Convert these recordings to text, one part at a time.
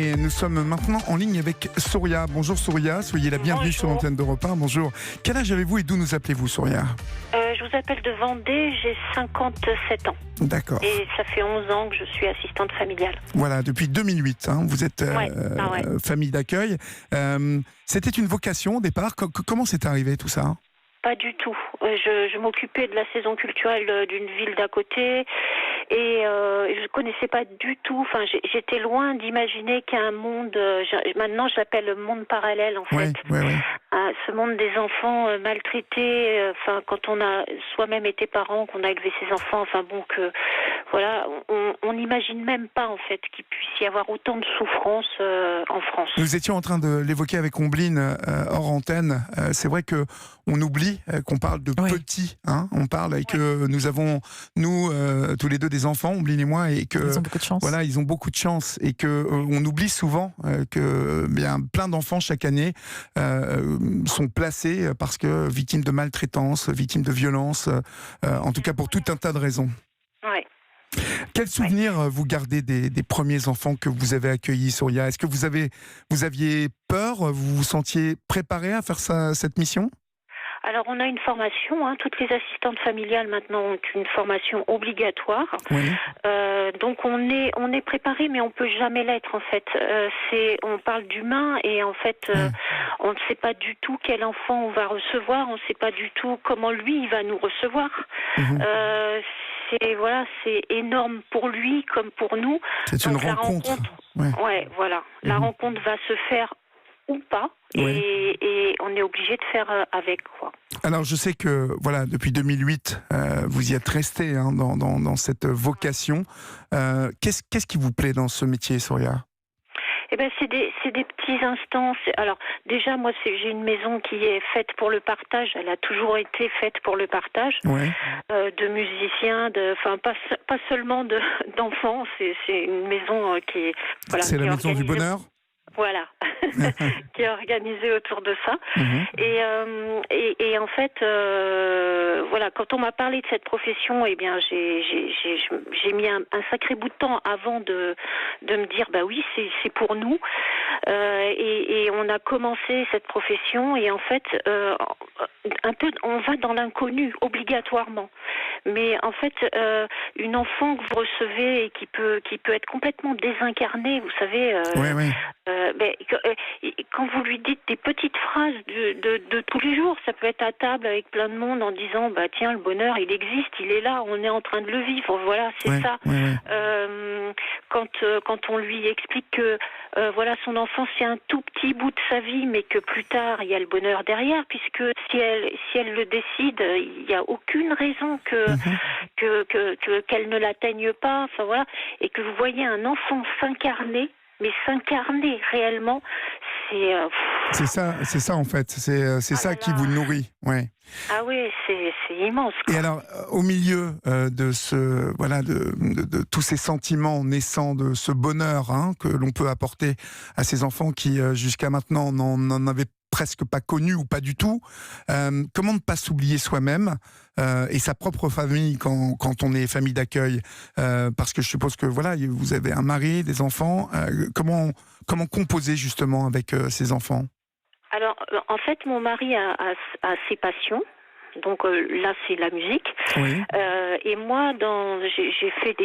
Et nous sommes maintenant en ligne avec Souria. Bonjour Souria, soyez la bienvenue sur l'antenne d'Europe 1. Bonjour. Quel âge avez-vous et d'où nous appelez-vous, Souria? Je vous appelle de Vendée, j'ai 57 ans. D'accord. Et ça fait 11 ans que je suis assistante familiale. Voilà, depuis 2008, vous êtes famille d'accueil. C'était une vocation au départ. Comment c'est arrivé tout ça? Pas du tout. Je m'occupais de la saison culturelle d'une ville d'à côté et je connaissais pas du tout. Enfin, j'étais loin d'imaginer qu'un monde. Maintenant, je l'appelle le monde parallèle en fait. Oui. Ce monde des enfants maltraités. Enfin, quand on a soi-même été parent, qu'on a élevé ses enfants. Enfin bon, que voilà, on n'imagine même pas en fait qu'il puisse y avoir autant de souffrance en France. Nous étions en train de l'évoquer avec Ombline hors antenne. C'est vrai que on oublie qu'on parle de petits, on parle et que nous avons, tous les deux des enfants, Ombline et moi, et que ils ont beaucoup de chance. Voilà, ils ont beaucoup de chance et que on oublie souvent que plein d'enfants chaque année sont placés parce que victimes de maltraitance, victimes de violence, en tout cas pour tout un tas de raisons. Ouais. Quel souvenir vous gardez des premiers enfants que vous avez accueillis, Souria? Est-ce que vous aviez peur? Vous vous sentiez préparé à faire cette mission? Alors, on a une formation. Toutes les assistantes familiales maintenant ont une formation obligatoire. Oui. Donc, on est préparé, mais on peut jamais l'être en fait. On parle d'humain et en fait, on ne sait pas du tout quel enfant on va recevoir. On ne sait pas du tout comment lui il va nous recevoir. C'est énorme pour lui comme pour nous. C'est une rencontre. La rencontre va se faire ou pas, et on est obligé de faire avec quoi. Alors je sais que depuis 2008, vous y êtes resté dans cette vocation. Qu'est-ce qui vous plaît dans ce métier, Souria? C'est des petits instants. Alors déjà, moi, j'ai une maison qui est faite pour le partage. Elle a toujours été faite pour le partage de musiciens, pas seulement d'enfants. C'est une maison qui est c'est la maison du bonheur. Voilà, qui est organisé autour de ça. Et en fait, quand on m'a parlé de cette profession, j'ai mis un sacré bout de temps avant de me dire, oui, c'est pour nous. Et on a commencé cette profession et en fait, on va dans l'inconnu obligatoirement. Mais en fait, une enfant que vous recevez et qui peut être complètement désincarnée, vous savez. Quand vous lui dites des petites phrases de tous les jours, ça peut être à table avec plein de monde en disant tiens, le bonheur il existe, il est là, on est en train de le vivre, voilà, c'est ça. Quand on lui explique que son enfant c'est un tout petit bout de sa vie, mais que plus tard il y a le bonheur derrière, puisque si elle le décide, il n'y a aucune raison qu'elle ne l'atteigne pas, et que vous voyez un enfant s'incarner réellement, c'est ça en fait, c'est ça qui vous nourrit, Ah oui, c'est immense, quoi. Et alors, au milieu de tous ces sentiments naissants, de ce bonheur que l'on peut apporter à ces enfants qui jusqu'à maintenant n'en avaient presque pas connu ou pas du tout, comment ne pas s'oublier soi-même et sa propre famille quand on est famille d'accueil, parce que je suppose que vous avez un mari, des enfants, comment composer justement avec ces enfants? Alors en fait mon mari a ses passions. Donc là, c'est la musique. Et moi, j'ai fait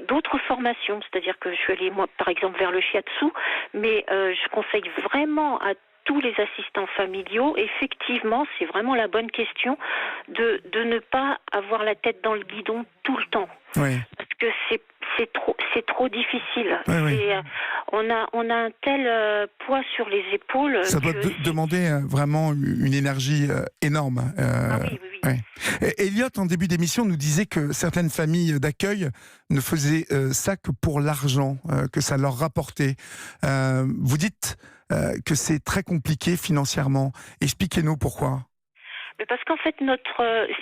d'autres formations. C'est-à-dire que je suis allée, moi, par exemple, vers le shiatsu. Mais je conseille vraiment à tous les assistants familiaux, effectivement, c'est vraiment la bonne question de ne pas avoir la tête dans le guidon tout le temps. Parce que c'est trop difficile. On a un tel poids sur les épaules. Ça doit demander vraiment une énergie énorme. Oui. Elliot, en début d'émission, nous disait que certaines familles d'accueil ne faisaient ça que pour l'argent, que ça leur rapportait. Vous dites que c'est très compliqué financièrement. Expliquez-nous pourquoi. Parce qu'en fait,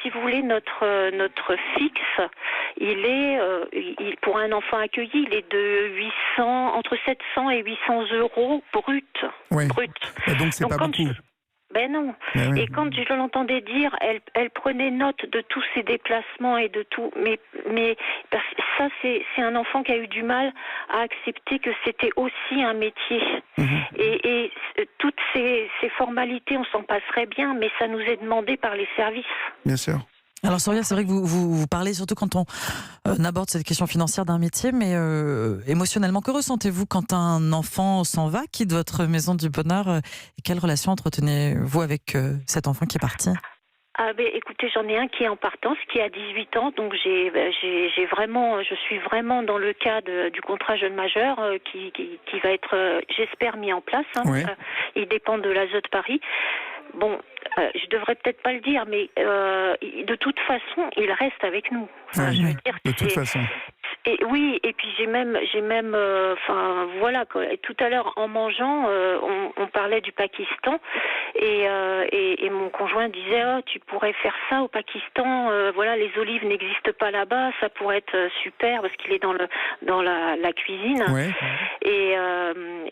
si vous voulez, notre fixe, pour un enfant accueilli, il est de entre 700 et 800 euros brut. Et donc c'est pas beaucoup. Ben non. Oui. Et quand je l'entendais dire, elle prenait note de tous ses déplacements et de tout. Mais parce que ça, c'est un enfant qui a eu du mal à accepter que c'était aussi un métier. Et toutes ces formalités, on s'en passerait bien, mais ça nous est demandé par les services. Bien sûr. Alors Soria, c'est vrai que vous parlez surtout quand on aborde cette question financière d'un métier, mais émotionnellement, que ressentez-vous quand un enfant s'en va, quitte votre maison du bonheur, et quelle relation entretenez-vous avec cet enfant qui est parti ? Ah ben écoutez, j'en ai un qui est en partance, qui a 18 ans, donc je suis vraiment dans le cas du contrat jeune majeur qui va être, j'espère, mis en place. Oui. Il dépend de l'ASE de Paris. Bon, je devrais peut-être pas le dire, mais de toute façon, il reste avec nous. Enfin, je veux dire, de toute façon. Et oui, et puis j'ai même, enfin voilà quoi. Et tout à l'heure en mangeant, on parlait du Pakistan et mon conjoint disait tu pourrais faire ça au Pakistan. Voilà, les olives n'existent pas là-bas, ça pourrait être super parce qu'il est dans la cuisine. Ouais. Et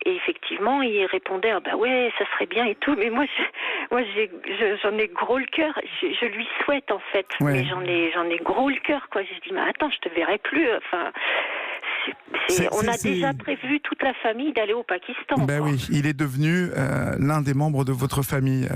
effectivement, il répondait bah ouais, ça serait bien et tout. Mais moi j'en ai gros le cœur. Je lui souhaite en fait, mais j'en ai gros le cœur quoi. Je dis mais attends, je te verrai plus. Enfin. On a déjà prévu toute la famille d'aller au Pakistan. Ben oui, il est devenu l'un des membres de votre famille.